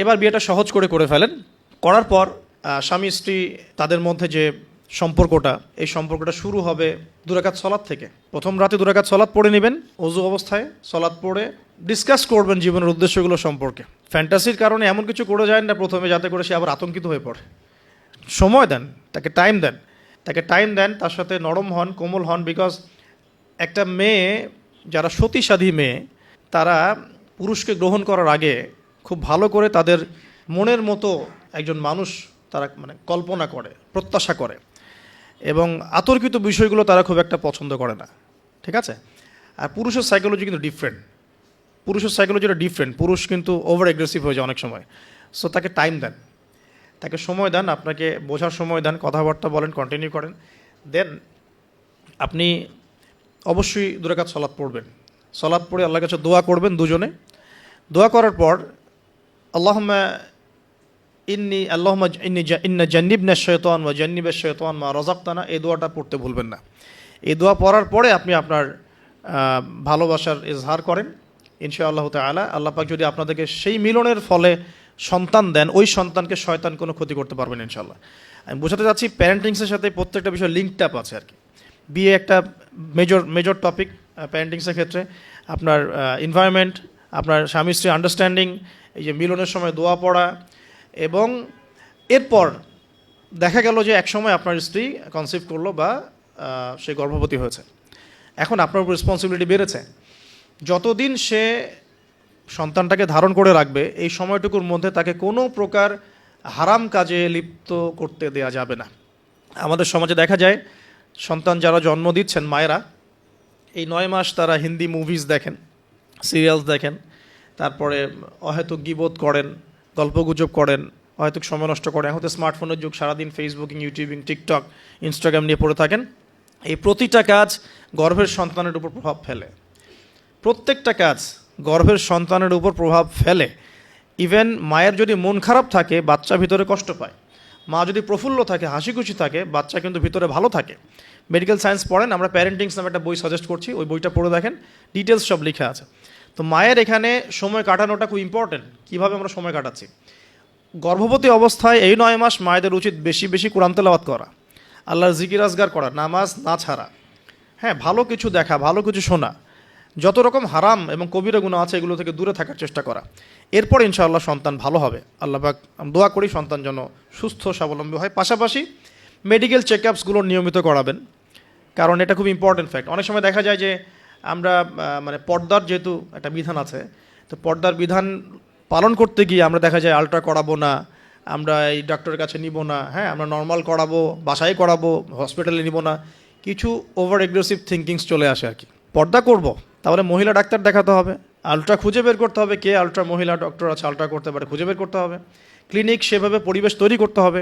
এবার বিয়েটা সহজ করে ফেলেন। করার পর স্বামী স্ত্রী তাদের মধ্যে যে সম্পর্কটা, এই সম্পর্কটা শুরু হবে 2 রাকাত সলাত থেকে। প্রথম রাতে 2 রাকাত সলাত পড়ে নেবেন, অজু অবস্থায় সলাত পড়ে ডিসকাস করবেন জীবনের উদ্দেশ্যগুলো সম্পর্কে। ফ্যান্টাসির কারণে এমন কিছু করে যায় না প্রথমে যাতে করে সে আবার আতঙ্কিত হয়ে পড়ে। সময় দেন, তাকে টাইম দেন, তার সাথে নরম হন, কোমল হন। বিকজ একটা মেয়ে, যারা সতী মেয়ে, তারা পুরুষকে গ্রহণ করার আগে খুব ভালো করে তাদের মনের মতো একজন মানুষ তারা কল্পনা করে, প্রত্যাশা করে, এবং আতর্কিত বিষয়গুলো তারা খুব একটা পছন্দ করে না। ঠিক আছে? আর পুরুষের সাইকোলজি কিন্তু ডিফারেন্ট। পুরুষ কিন্তু ওভার অ্যাগ্রেসিভ হয়ে যায় অনেক সময়। সো তাকে টাইম দেন, তাকে সময় দেন, আপনাকে বোঝার সময় দেন, কথাবার্তা বলেন, কন্টিনিউ করেন। দেন আপনি অবশ্যই 2 রাকাত সলাত পড়বেন। সলাত পড়ে আল্লাহর কাছে দোয়া করবেন দুজনে। দোয়া করার পর আল্লাহুম্মা ইন্না জান্নিবনা শাইতান ওয়া জান্নিবাশ শাইতান মা রাযাকতানা, এই দোয়াটা পড়তে ভুলবেন না। এই দোয়া পড়ার পরে আপনি আপনার ভালোবাসার ইজহার করেন। ইনশাআল্লাহ তাআলা আল্লাহ পাক যদি আপনাদেরকে সেই মিলনের ফলে সন্তান দেন, ওই সন্তানকে শয়তান কোনো ক্ষতি করতে পারবেন ইনশাআল্লাহ। আমি বোঝাতে চাচ্ছি প্যারেন্টিংসের সাথে প্রত্যেকটা বিষয় লিঙ্কড আপ আছে আর কি। বিয়ে একটা মেজর টপিক প্যারেন্টিংসের ক্ষেত্রে। আপনার এনভায়রনমেন্ট, আপনার স্বামী স্ত্রী আন্ডারস্ট্যান্ডিং, এই যে মিলনের সময় দোয়া পড়া, এবং এরপর দেখা গেল যে একসময় আপনার স্ত্রী কনসিভ করলো বা সে গর্ভবতী হয়েছে। এখন আপনার উপর রেসপন্সিবিলিটি বেড়েছে। যতদিন সে সন্তানটাকে ধারণ করে রাখবে, এই সময়টুকুর মধ্যে তাকে কোনো প্রকার হারাম কাজে লিপ্ত করতে দেয়া যাবে না। আমাদের সমাজে দেখা যায় সন্তান যারা জন্ম দিচ্ছেন, মায়েরা, এই 9 মাস তারা হিন্দি মুভিজ দেখেন, সিরিয়ালস দেখেন, তারপরে অহেতুক গীবত করেন, গল্পগুজব করেন, অহেতুক সময় নষ্ট করেন। এখন তো স্মার্টফোনের যুগ, সারাদিন ফেসবুকিং, ইউটিউবিং, টিকটক, ইনস্টাগ্রাম নিয়ে পড়ে থাকেন। এই প্রতিটা কাজ গর্ভের সন্তানের উপর প্রভাব ফেলে। প্রত্যেকটা কাজ গর্ভের সন্তানের উপর প্রভাব ফেলে। ইভেন মায়ের যদি মন খারাপ থাকে, বাচ্চা ভিতরে কষ্ট পায়। মা যদি প্রফুল্ল থাকে, হাসি খুশি থাকে, বাচ্চা কিন্তু ভিতরে ভালো থাকে। মেডিকেল সায়েন্স পড়েন, আমরা প্যারেন্টিংস নামে একটা বই সাজেস্ট করছি, ওই বইটা পড়ে দেখেন, ডিটেলস সব লেখা আছে। তো মায়ের এখানে সময় কাটানোটা খুব ইম্পর্টেন্ট। কীভাবে আমরা সময় কাটাচ্ছি? গর্ভবতী অবস্থায় এই 9 মাস মায়েদের উচিত বেশি বেশি কোরআন তেলাওয়াত করা, আল্লাহর জিকির আজগার করা, নামাজ না ছাড়া, হ্যাঁ, ভালো কিছু দেখা, ভালো কিছু শোনা, যত রকম হারাম এবং কবিরা গুনাহ আছে এগুলো থেকে দূরে থাকার চেষ্টা করা। এরপর ইনশাআল্লাহ সন্তান ভালো হবে। আল্লাহ পাক দোয়া করি সন্তান যেন সুস্থ স্বাবলম্বী হয়। পাশাপাশি মেডিকেল চেকআপসগুলো নিয়মিত করাবেন, কারণ এটা খুব ইম্পর্টেন্ট ফ্যাক্ট। অনেক সময় দেখা যায় যে আমরা পর্দার যেহেতু একটা বিধান আছে, তো পর্দার বিধান পালন করতে গিয়ে আমরা দেখা যায় আলট্রা করাবো না, আমরা এই ডক্টরের কাছে নিব না, হ্যাঁ, আমরা নর্মাল করাবো, বাসায় করাবো, হসপিটালে নিব না। কিছু ওভার এগ্রেসিভ থিঙ্কিংস চলে আসে আর কি। পর্দা করব, তাহলে মহিলা ডাক্তার দেখাতে হবে, আলট্রা খুঁজে বের করতে হবে, কে আলট্রা মহিলা ডক্টর আছে আলট্রা করতে পারে খুঁজে বের করতে হবে, ক্লিনিক সেভাবে পরিবেশ তৈরি করতে হবে।